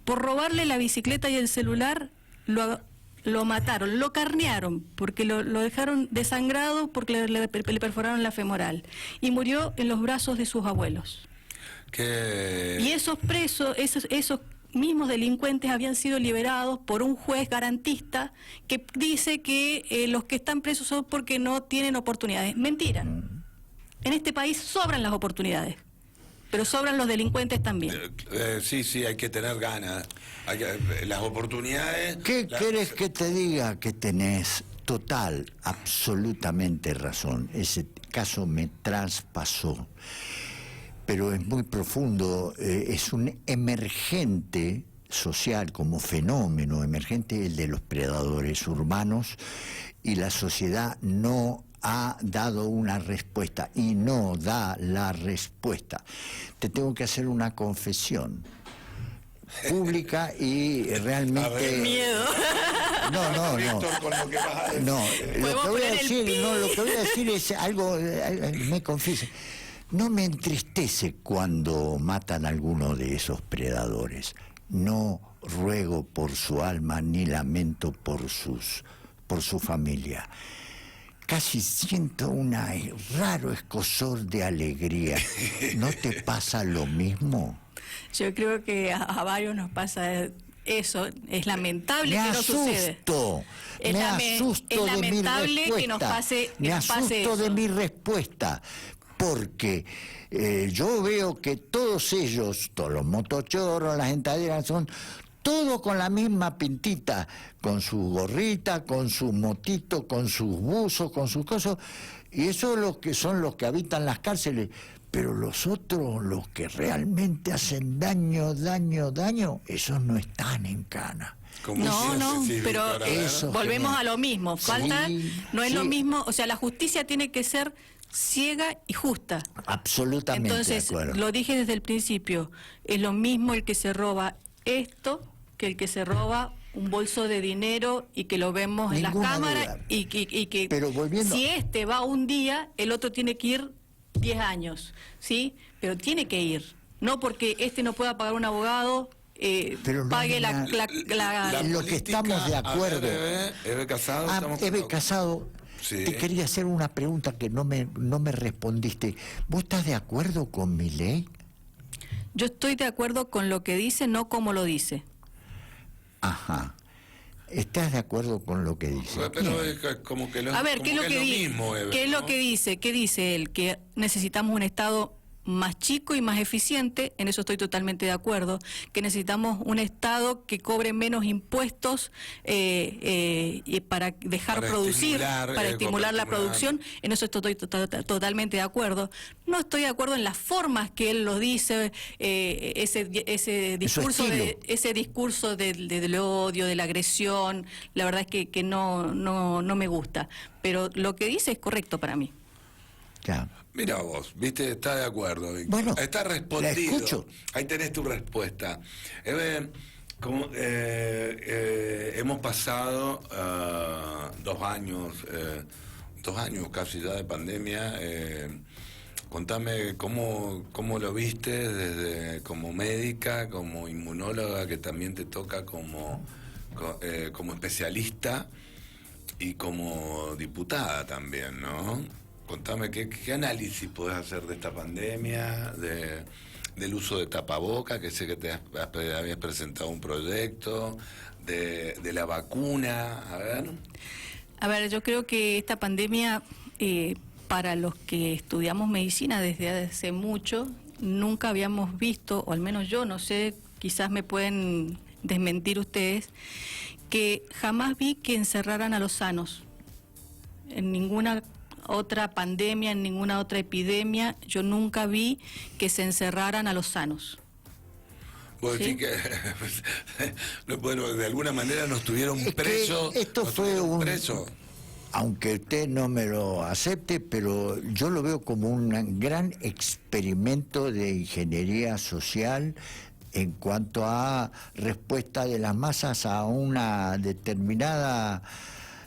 [SPEAKER 2] Por robarle la bicicleta y el celular lo mataron, lo carnearon porque lo dejaron desangrado porque le perforaron la femoral y murió en los brazos de sus abuelos. Y esos presos, esos mismos delincuentes habían sido liberados por un juez garantista que dice que los que están presos son porque no tienen oportunidades. Mentira. En este país sobran las oportunidades, pero sobran los delincuentes también.
[SPEAKER 1] Sí, hay que tener ganas. Las oportunidades...
[SPEAKER 3] ¿Qué querés que te diga? Que tenés total, absolutamente razón. Ese caso me traspasó. Pero es muy profundo, es un emergente social, como fenómeno emergente, el de los predadores urbanos, y la sociedad no ha dado una respuesta, y no da la respuesta. Te tengo que hacer una confesión pública y realmente...
[SPEAKER 2] ¡Qué miedo!
[SPEAKER 3] No.
[SPEAKER 1] Víctor, con lo que vas a decir.
[SPEAKER 3] No, lo que voy a decir es algo, me confieso. No me entristece cuando matan a alguno de esos predadores. No ruego por su alma ni lamento por su familia. Casi siento un raro escozor de alegría. ¿No te pasa lo mismo?
[SPEAKER 2] Yo creo que a varios nos pasa eso. Es lamentable que no sucede.
[SPEAKER 3] Me asusto de mi respuesta.
[SPEAKER 2] Que nos pase
[SPEAKER 3] me asusto
[SPEAKER 2] eso.
[SPEAKER 3] de mi respuesta. Porque yo veo que todos ellos, todos los motochorros, las entaderas, son todos con la misma pintita, con su gorrita, con su motito, con sus buzos, con sus cosas, y eso es lo que son los que habitan las cárceles. Pero los otros, los que realmente hacen daño, esos no están en cana.
[SPEAKER 2] No, pero volvemos a lo mismo. Falta, no es lo mismo, o sea, la justicia tiene que ser ciega y justa.
[SPEAKER 3] Absolutamente.
[SPEAKER 2] Entonces,
[SPEAKER 3] de acuerdo.
[SPEAKER 2] lo dije desde el principio, es lo mismo el que se roba esto que el que se roba un bolso de dinero y que lo vemos en las cámaras y que
[SPEAKER 3] pero volviendo...
[SPEAKER 2] si este va un día, el otro tiene que ir 10 años, ¿sí? Pero tiene que ir, no porque este no pueda pagar un abogado, pague
[SPEAKER 3] lo que estamos de acuerdo.
[SPEAKER 1] Eve Casado.
[SPEAKER 3] Eve Casado. Sí. Te quería hacer una pregunta que no me respondiste. ¿Vos estás de acuerdo con mi ley?
[SPEAKER 2] Yo estoy de acuerdo con lo que dice, no como lo dice.
[SPEAKER 3] Ajá. ¿Estás de acuerdo con lo que dice?
[SPEAKER 1] Pero es como que
[SPEAKER 2] a ver, ¿qué es lo que dice? ¿Qué es lo que dice? ¿Qué dice él? Que necesitamos un Estado más chico y más eficiente, en eso estoy totalmente de acuerdo, que necesitamos un Estado que cobre menos impuestos y para dejar producir, para estimular la producción, en eso estoy totalmente de acuerdo. No estoy de acuerdo en las formas que él lo dice, ese discurso del odio, de la agresión, la verdad es que no me gusta, pero lo que dice es correcto para mí.
[SPEAKER 3] Claro.
[SPEAKER 1] Mira vos, viste, está de acuerdo, Víctor.
[SPEAKER 3] Bueno,
[SPEAKER 1] está respondido.
[SPEAKER 3] la escucho.
[SPEAKER 1] Ahí tenés tu respuesta. Hemos pasado 2 años, 2 años casi ya de pandemia. Contame cómo lo viste desde como médica, como inmunóloga, que también te toca como especialista y como diputada también, ¿no? Contame, ¿qué análisis podés hacer de esta pandemia, del uso de tapaboca, que sé que te habías presentado un proyecto, de la vacuna?
[SPEAKER 2] A ver, yo creo que esta pandemia, para los que estudiamos medicina desde hace mucho, nunca habíamos visto, o al menos yo no sé, quizás me pueden desmentir ustedes, que jamás vi que encerraran a los sanos. En ninguna otra pandemia, en ninguna otra epidemia, yo nunca vi que se encerraran a los sanos.
[SPEAKER 1] Vos decís que bueno, de alguna manera nos tuvieron presos.
[SPEAKER 3] Esto fue preso. Aunque usted no me lo acepte, pero yo lo veo como un gran experimento de ingeniería social en cuanto a respuesta de las masas a una determinada...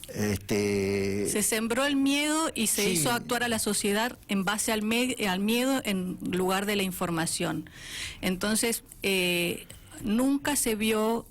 [SPEAKER 2] Se sembró el miedo y se hizo actuar a la sociedad en base al miedo en lugar de la información. Entonces, nunca se vio,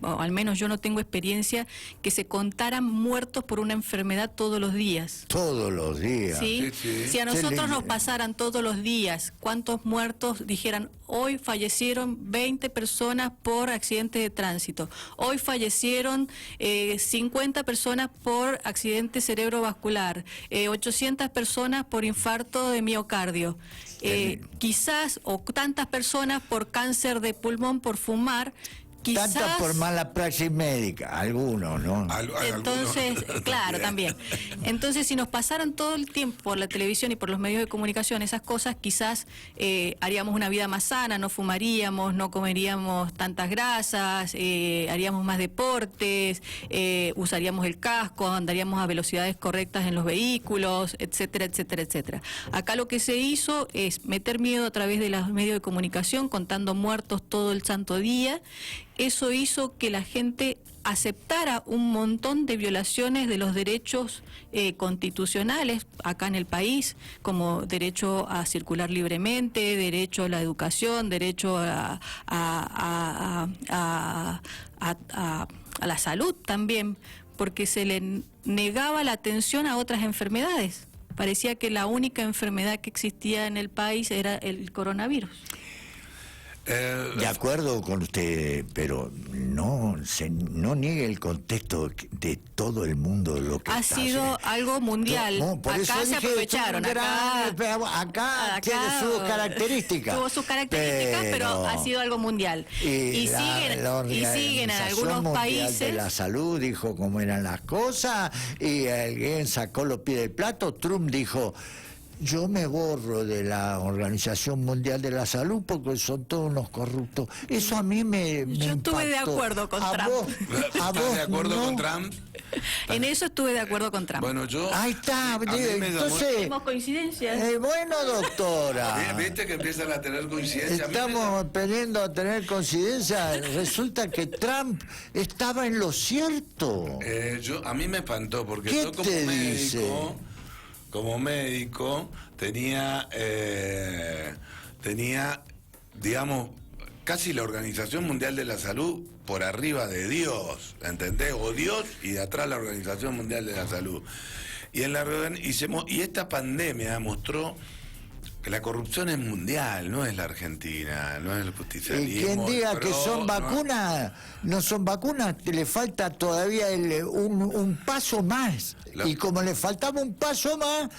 [SPEAKER 2] o al menos yo no tengo experiencia, que se contaran muertos por una enfermedad todos los días.
[SPEAKER 3] Todos los días.
[SPEAKER 2] ¿Sí? Sí. Si a nosotros nos pasaran todos los días, ¿cuántos muertos dijeran? Hoy fallecieron 20 personas por accidentes de tránsito. Hoy fallecieron 50 personas por accidente cerebrovascular. 800 personas por infarto de miocardio. Quizás, o tantas personas por cáncer de pulmón por fumar. Quizás,
[SPEAKER 3] tantas por mala praxis médica, algunos, ¿no?
[SPEAKER 2] Entonces, claro, también. Entonces, si nos pasaran todo el tiempo por la televisión y por los medios de comunicación esas cosas, quizás haríamos una vida más sana, no fumaríamos, no comeríamos tantas grasas, haríamos más deportes, usaríamos el casco, andaríamos a velocidades correctas en los vehículos, etcétera, etcétera, etcétera. Acá lo que se hizo es meter miedo a través de los medios de comunicación, contando muertos todo el santo día. Eso hizo que la gente aceptara un montón de violaciones de los derechos constitucionales acá en el país, como derecho a circular libremente, derecho a la educación, derecho a la salud también, porque se le negaba la atención a otras enfermedades. Parecía que la única enfermedad que existía en el país era el coronavirus.
[SPEAKER 3] De acuerdo con usted, pero no niegue el contexto de todo el mundo lo que
[SPEAKER 2] ha sido algo mundial. Acá se aprovecharon.
[SPEAKER 3] Acá tiene sus características.
[SPEAKER 2] Tuvo sus características, pero ha sido algo mundial. Y siguen en algunos países.
[SPEAKER 3] De la Salud dijo cómo eran las cosas y alguien sacó los pies del plato. Trump dijo: yo me borro de la Organización Mundial de la Salud porque son todos unos corruptos. Eso a mí me
[SPEAKER 2] Yo estuve de acuerdo con Trump.
[SPEAKER 1] ¿Estás de acuerdo con Trump?
[SPEAKER 2] En eso estuve de acuerdo con Trump.
[SPEAKER 1] Bueno, yo...
[SPEAKER 3] Ahí está. Entonces,
[SPEAKER 2] tenemos coincidencias.
[SPEAKER 3] Bueno, doctora.
[SPEAKER 1] ¿Viste que empiezan a tener coincidencia?
[SPEAKER 3] Estamos aprendiendo a tener coincidencia. Resulta que Trump estaba en lo cierto.
[SPEAKER 1] A mí me espantó porque
[SPEAKER 3] ¿Qué
[SPEAKER 1] yo
[SPEAKER 3] te dice?
[SPEAKER 1] Como médico tenía, digamos, casi la Organización Mundial de la Salud por arriba de Dios, ¿entendés? O Dios y de atrás la Organización Mundial de la Salud. Y esta pandemia mostró que la corrupción es mundial, no es la Argentina, no es el justicialismo.
[SPEAKER 3] Y quien diga que son vacunas, no son vacunas, le falta todavía un paso más. Y como le faltaba un paso más,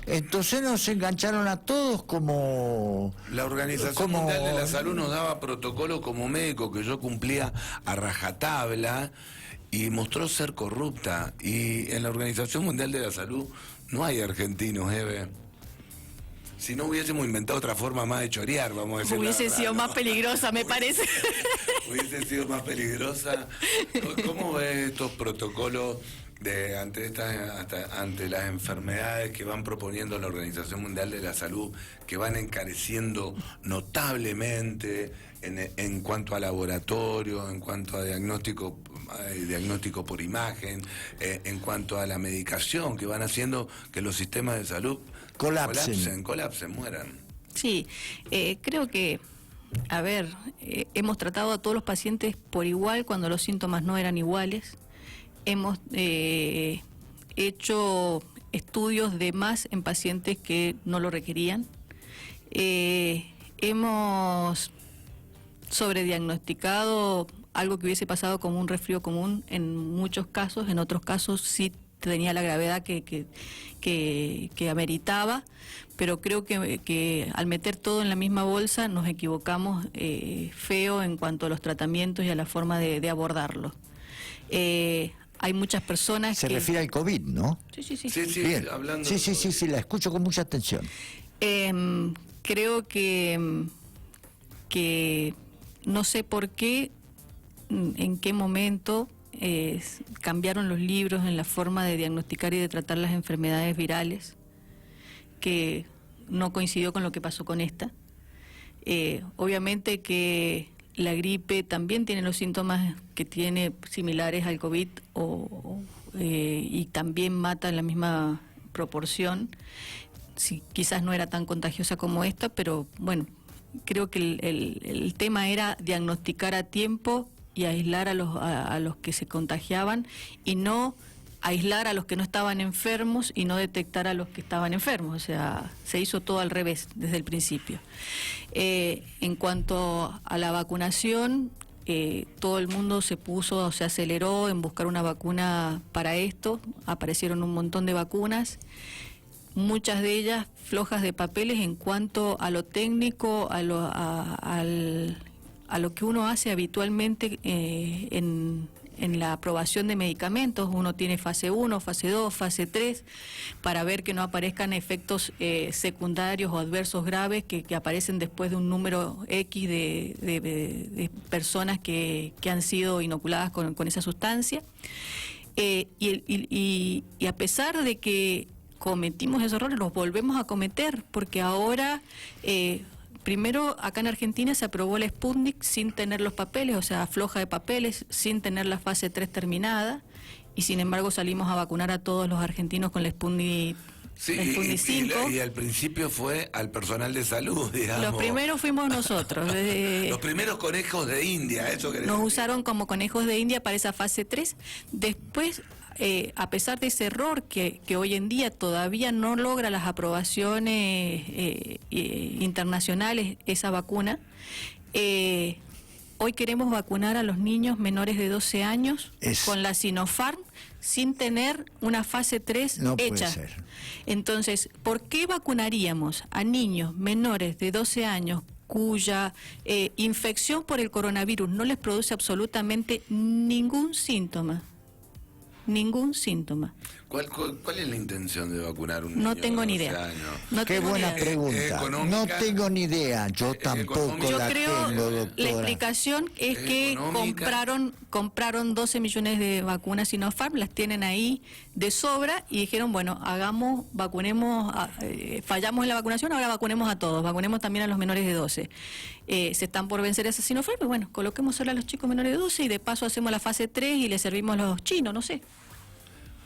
[SPEAKER 3] Entonces nos engancharon a todos como...
[SPEAKER 1] La Organización Mundial de la Salud nos daba protocolo como médico que yo cumplía a rajatabla y mostró ser corrupta. Y en la Organización Mundial de la Salud no hay argentinos, Eve. Si no hubiésemos inventado otra forma más de chorear, vamos a decir.
[SPEAKER 2] Hubiese sido más peligrosa, me parece.
[SPEAKER 1] Hubiese sido más peligrosa. ¿Cómo ves estos protocolos ante las enfermedades que van proponiendo la Organización Mundial de la Salud, que van encareciendo notablemente en cuanto a laboratorio, en cuanto a diagnóstico por imagen, en cuanto a la medicación, que van haciendo que los sistemas de salud colapsen, mueran?
[SPEAKER 2] Sí, creo que, hemos tratado a todos los pacientes por igual cuando los síntomas no eran iguales. Hemos hecho estudios de más en pacientes que no lo requerían. Hemos sobrediagnosticado algo que hubiese pasado como un resfrío común en muchos casos, en otros casos sí tenía la gravedad que ameritaba, pero creo que al meter todo en la misma bolsa nos equivocamos feo en cuanto a los tratamientos y a la forma de abordarlo. Hay muchas personas
[SPEAKER 3] Se refiere al COVID, ¿no?
[SPEAKER 2] Sí.
[SPEAKER 1] Sí,
[SPEAKER 3] bien.
[SPEAKER 1] Hablando
[SPEAKER 3] Sí, la escucho con mucha atención.
[SPEAKER 2] Creo que no sé por qué, en qué momento cambiaron los libros en la forma de diagnosticar y de tratar las enfermedades virales, que no coincidió con lo que pasó con esta. Obviamente que la gripe también tiene los síntomas que tiene similares al COVID y también mata en la misma proporción. Sí, quizás no era tan contagiosa como esta, pero bueno, creo que el tema era diagnosticar a tiempo y aislar a los que se contagiaban, y no aislar a los que no estaban enfermos y no detectar a los que estaban enfermos. O sea, se hizo todo al revés desde el principio. En cuanto a la vacunación, todo el mundo se aceleró en buscar una vacuna para esto. Aparecieron un montón de vacunas, muchas de ellas flojas de papeles en cuanto a lo técnico, a lo que uno hace habitualmente en la aprobación de medicamentos. Uno tiene fase 1, fase 2, fase 3, para ver que no aparezcan efectos secundarios o adversos graves que aparecen después de un número X de personas que han sido inoculadas con esa sustancia. Y a pesar de que cometimos esos errores, los volvemos a cometer, porque ahora... primero, acá en Argentina se aprobó la Sputnik sin tener los papeles, o sea, floja de papeles, sin tener la fase 3 terminada, y sin embargo salimos a vacunar a todos los argentinos con la Sputnik,
[SPEAKER 1] sí,
[SPEAKER 2] la Sputnik 5.
[SPEAKER 1] Y al principio fue al personal de salud, digamos.
[SPEAKER 2] Los primeros fuimos nosotros.
[SPEAKER 1] Los primeros conejos de India, eso querés
[SPEAKER 2] Nos
[SPEAKER 1] decir.
[SPEAKER 2] usaron como conejos de India para esa fase 3. Después... a pesar de ese error que hoy en día todavía no logra las aprobaciones internacionales, esa vacuna, hoy queremos vacunar a los niños menores de 12 años con la Sinopharm sin tener una fase 3 hecha.
[SPEAKER 3] Puede ser.
[SPEAKER 2] Entonces, ¿por qué vacunaríamos a niños menores de 12 años cuya infección por el coronavirus no les produce absolutamente ningún síntoma? Ningún síntoma.
[SPEAKER 1] ¿Cuál es la intención de vacunar un niño?
[SPEAKER 2] No tengo ni idea.
[SPEAKER 3] Qué buena pregunta. No tengo ni idea. Yo tampoco la tengo, doctora.
[SPEAKER 2] La explicación es que compraron 12 millones de vacunas Sinopharm, las tienen ahí de sobra, y dijeron, bueno, vacunemos, fallamos en la vacunación, ahora vacunemos a todos, vacunemos también a los menores de 12. Se están por vencer esas Sinopharm, y bueno, coloquemos ahora a los chicos menores de 12 y de paso hacemos la fase 3 y les servimos a los chinos, no sé.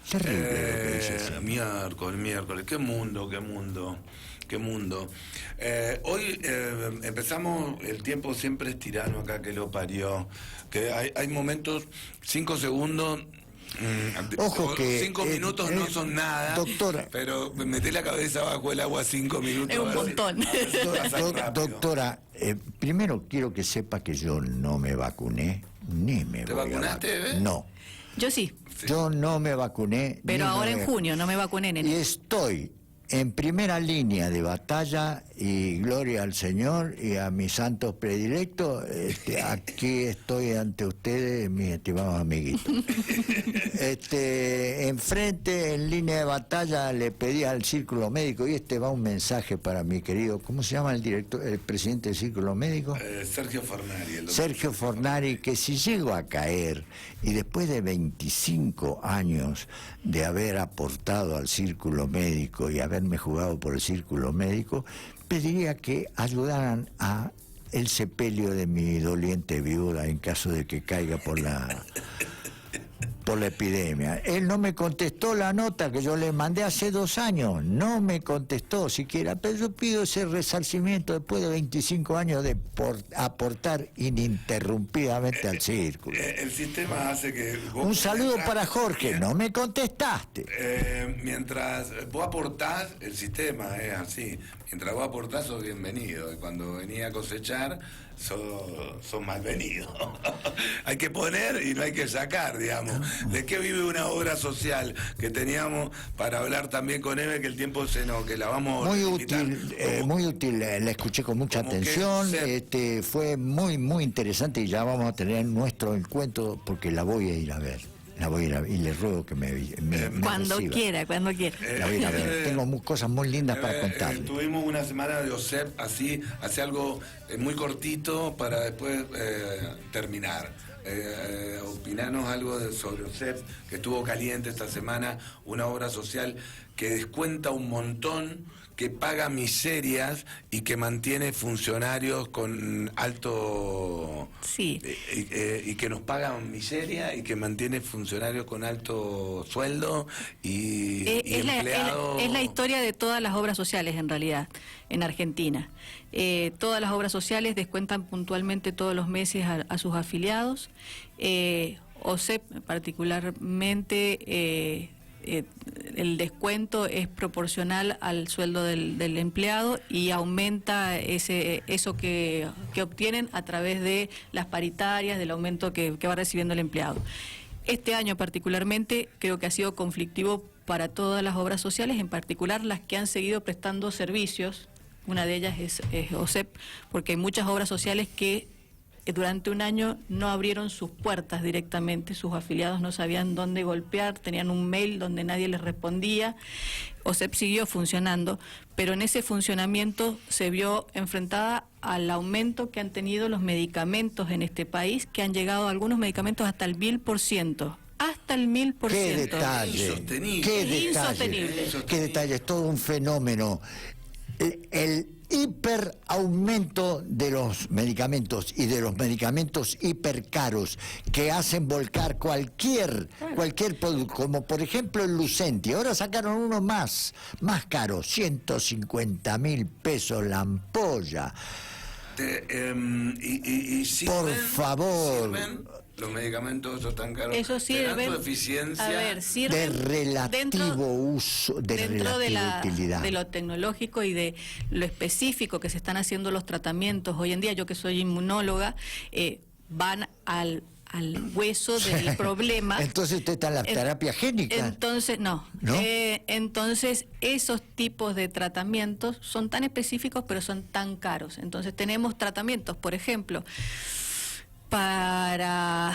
[SPEAKER 3] Terrible lo que dices.
[SPEAKER 1] Miércoles, qué mundo. Hoy empezamos, el tiempo siempre es tirano acá, que lo parió, que hay momentos, 5 segundos,
[SPEAKER 3] Ojo que
[SPEAKER 1] 5 minutos no son nada,
[SPEAKER 3] doctora,
[SPEAKER 1] pero meté la cabeza bajo el agua 5 minutos.
[SPEAKER 2] Es un montón.
[SPEAKER 3] Doctora, primero quiero que sepa que yo no me vacuné, ni me
[SPEAKER 1] ¿Te
[SPEAKER 3] voy
[SPEAKER 1] vacunaste,
[SPEAKER 3] a vacunar.
[SPEAKER 1] bebé?
[SPEAKER 3] No.
[SPEAKER 2] Yo sí.
[SPEAKER 3] Yo no me vacuné.
[SPEAKER 2] Pero ahora en junio no me vacuné, nene.
[SPEAKER 3] Y estoy en primera línea de batalla, y gloria al Señor y a mis santos predilectos, aquí estoy ante ustedes, mis estimados amiguitos. Enfrente, en línea de batalla, le pedí al Círculo Médico, y va un mensaje para mi querido, ¿cómo se llama el presidente del Círculo Médico?
[SPEAKER 1] Sergio Fornari.
[SPEAKER 3] Sergio Fornari, que si llego a caer, y después de 25 años de haber aportado al Círculo Médico y haberme jugado por el Círculo Médico, pediría que ayudaran a el sepelio de mi doliente viuda en caso de que caiga por la epidemia. Él no me contestó la nota que yo le mandé hace 2 años, no me contestó siquiera, pero yo pido ese resarcimiento después de 25 años de aportar ininterrumpidamente al círculo.
[SPEAKER 1] El sistema hace que...
[SPEAKER 3] Un saludo para Jorge, no me contestaste.
[SPEAKER 1] Mientras vos aportás, el sistema es así, mientras vos aportás sos bienvenido, y cuando venía a cosechar sos malvenido. Hay que poner y no hay que sacar, digamos. ¿De qué vive una obra social que teníamos para hablar también con Eve, que el tiempo que la vamos
[SPEAKER 3] muy útil, muy útil, la escuché con mucha atención, fue muy muy interesante, y ya vamos a tener nuestro encuentro porque la voy a ir a ver. Y le ruego que me
[SPEAKER 2] cuando
[SPEAKER 3] reciba.
[SPEAKER 2] quiera. La
[SPEAKER 3] voy a ir a ver. Tengo cosas muy lindas para contarle.
[SPEAKER 1] Tuvimos una semana de OSEP así, hace algo muy cortito para después terminar. Opinarnos algo sobre OSEP, que estuvo caliente esta semana, una obra social que descuenta un montón, que paga miserias y que mantiene funcionarios con alto...
[SPEAKER 2] Sí.
[SPEAKER 1] Y que nos pagan miseria y que mantiene funcionarios con alto sueldo y empleados...
[SPEAKER 2] Es la historia de todas las obras sociales, en realidad, en Argentina. Todas las obras sociales descuentan puntualmente todos los meses a sus afiliados. OSEP particularmente... el descuento es proporcional al sueldo del empleado y aumenta eso que obtienen a través de las paritarias, del aumento que va recibiendo el empleado. Este año particularmente creo que ha sido conflictivo para todas las obras sociales, en particular las que han seguido prestando servicios. Una de ellas es OSEP, porque hay muchas obras sociales que durante un año no abrieron sus puertas directamente, sus afiliados no sabían dónde golpear, tenían un mail donde nadie les respondía. OSEP siguió funcionando, pero en ese funcionamiento se vio enfrentada al aumento que han tenido los medicamentos en este país, que han llegado algunos medicamentos hasta el 1000%. Hasta el 1000%.
[SPEAKER 3] ¡Qué detalle!
[SPEAKER 2] Insostenible.
[SPEAKER 3] ¡Qué detalle! Es todo un fenómeno. El hiperaumento de los medicamentos y de los medicamentos hipercaros que hacen volcar cualquier producto, como por ejemplo el Lucenti. Ahora sacaron uno más caro, 150.000 pesos la ampolla. Por favor.
[SPEAKER 1] Los medicamentos son tan caros.
[SPEAKER 2] Eso sirve.
[SPEAKER 1] Su eficiencia.
[SPEAKER 2] A ver, sirve
[SPEAKER 3] de relativo uso, de relativa utilidad.
[SPEAKER 2] De lo tecnológico y de lo específico que se están haciendo los tratamientos. Hoy en día, yo que soy inmunóloga, van al hueso del problema.
[SPEAKER 3] Entonces usted está en la terapia génica.
[SPEAKER 2] Entonces, no. Entonces, esos tipos de tratamientos son tan específicos, pero son tan caros. Entonces, tenemos tratamientos, por ejemplo, para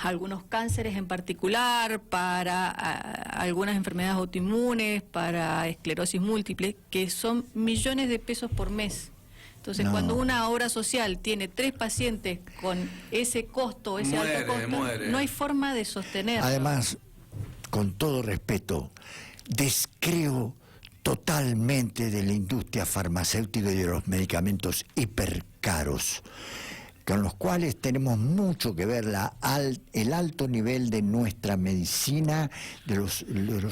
[SPEAKER 2] algunos cánceres en particular, para algunas enfermedades autoinmunes, para esclerosis múltiple, que son millones de pesos por mes. Entonces, cuando una obra social tiene 3 pacientes con ese costo, ese alto costo, no hay forma de sostenerlo.
[SPEAKER 3] Además, con todo respeto, descreo totalmente de la industria farmacéutica y de los medicamentos hipercaros, con los cuales tenemos mucho que ver el alto nivel de nuestra medicina, de los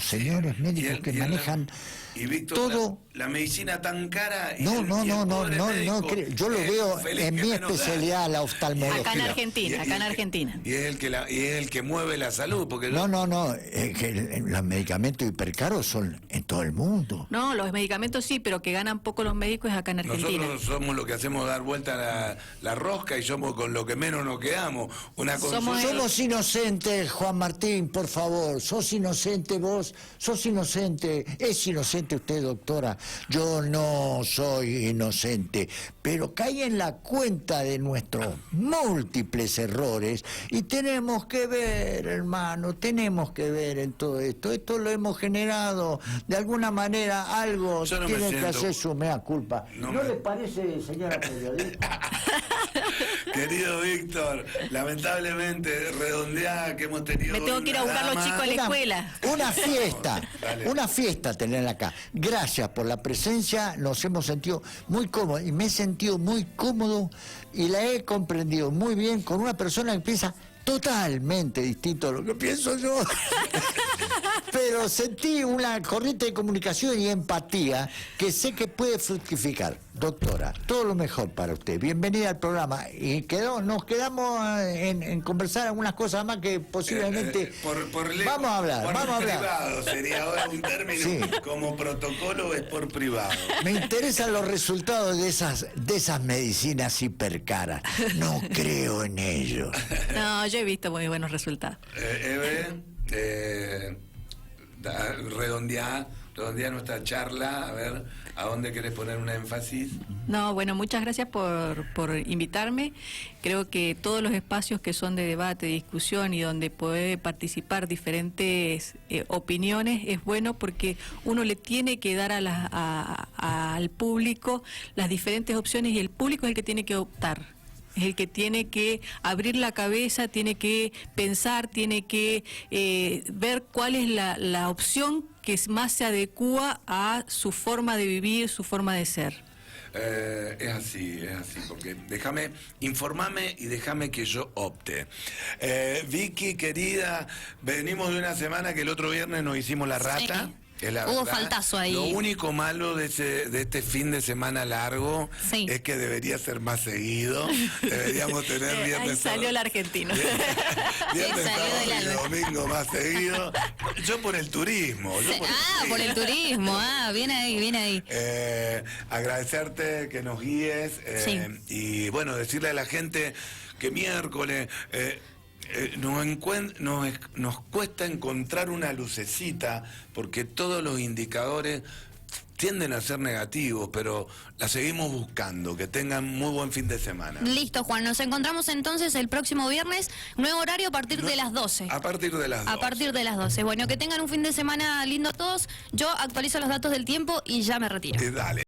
[SPEAKER 3] señores médicos que manejan
[SPEAKER 1] y Víctor,
[SPEAKER 3] todo.
[SPEAKER 1] La medicina tan cara.
[SPEAKER 3] No, yo lo veo en mi especialidad, la oftalmología.
[SPEAKER 2] Acá en Argentina.
[SPEAKER 1] Y es el que mueve la salud. Porque
[SPEAKER 3] no, que los medicamentos hipercaros son en todo el mundo.
[SPEAKER 2] No, los medicamentos sí, pero que ganan poco los médicos es acá en Argentina.
[SPEAKER 1] Nosotros somos los que hacemos dar vuelta la rosca y somos con lo que menos nos quedamos. Una
[SPEAKER 3] Somos inocentes, Juan Martín, por favor. Sos inocente vos, sos inocente. Es inocente usted, doctora. Yo no soy inocente, pero caí en la cuenta de nuestros múltiples errores y tenemos que ver, hermano, tenemos que ver en todo esto. Esto lo hemos generado, de alguna manera algo tiene que hacer su mea culpa. ¿No le parece, señora periodista?
[SPEAKER 1] Querido Víctor, lamentablemente redondeada que hemos tenido.
[SPEAKER 2] Me tengo que ir a buscar a los chicos a la escuela.
[SPEAKER 3] Una fiesta tenerla acá. Gracias por la presencia, nos hemos sentido muy cómodos y me he sentido muy cómodo y la he comprendido muy bien con una persona que piensa totalmente distinto a lo que pienso yo. Pero sentí una corriente de comunicación y empatía que sé que puede fructificar. Doctora, todo lo mejor para usted. Bienvenida al programa. Y nos quedamos en conversar algunas cosas más que posiblemente... vamos a hablar.
[SPEAKER 1] Privado sería ahora un término. Sí. Como protocolo es por privado.
[SPEAKER 3] Me interesan los resultados de esas medicinas hipercaras. No creo en ello.
[SPEAKER 2] No, yo he visto muy buenos resultados.
[SPEAKER 1] Redondear nuestra charla, a ver, ¿a dónde querés poner un énfasis?
[SPEAKER 2] No, bueno, muchas gracias por invitarme. Creo que todos los espacios que son de debate, de discusión y donde puede participar diferentes opiniones es bueno porque uno le tiene que dar al público las diferentes opciones y el público es el que tiene que optar. Es el que tiene que abrir la cabeza, tiene que pensar, tiene que ver cuál es la opción que más se adecúa a su forma de vivir, su forma de ser.
[SPEAKER 1] Es así, porque informame y déjame que yo opte. Vicky, querida, venimos de una semana que el otro viernes nos hicimos la rata.
[SPEAKER 4] Sí. Hubo faltazo ahí.
[SPEAKER 1] Lo único malo de este fin de semana largo es que debería ser más seguido. Deberíamos tener viernes.
[SPEAKER 2] Ahí salió el argentino.
[SPEAKER 1] Viernes, sábado y domingo más seguido. Yo por el turismo.
[SPEAKER 4] Por el turismo. Bien ahí.
[SPEAKER 1] Agradecerte que nos guíes y bueno, decirle a la gente que miércoles... nos cuesta encontrar una lucecita porque todos los indicadores tienden a ser negativos, pero la seguimos buscando. Que tengan muy buen fin de semana.
[SPEAKER 4] Listo, Juan. Nos encontramos entonces el próximo viernes, nuevo horario a partir de las 12.
[SPEAKER 1] A partir de las 12.
[SPEAKER 4] A partir de las 12. Bueno, que tengan un fin de semana lindo todos. Yo actualizo los datos del tiempo y ya me retiro.
[SPEAKER 1] Dale.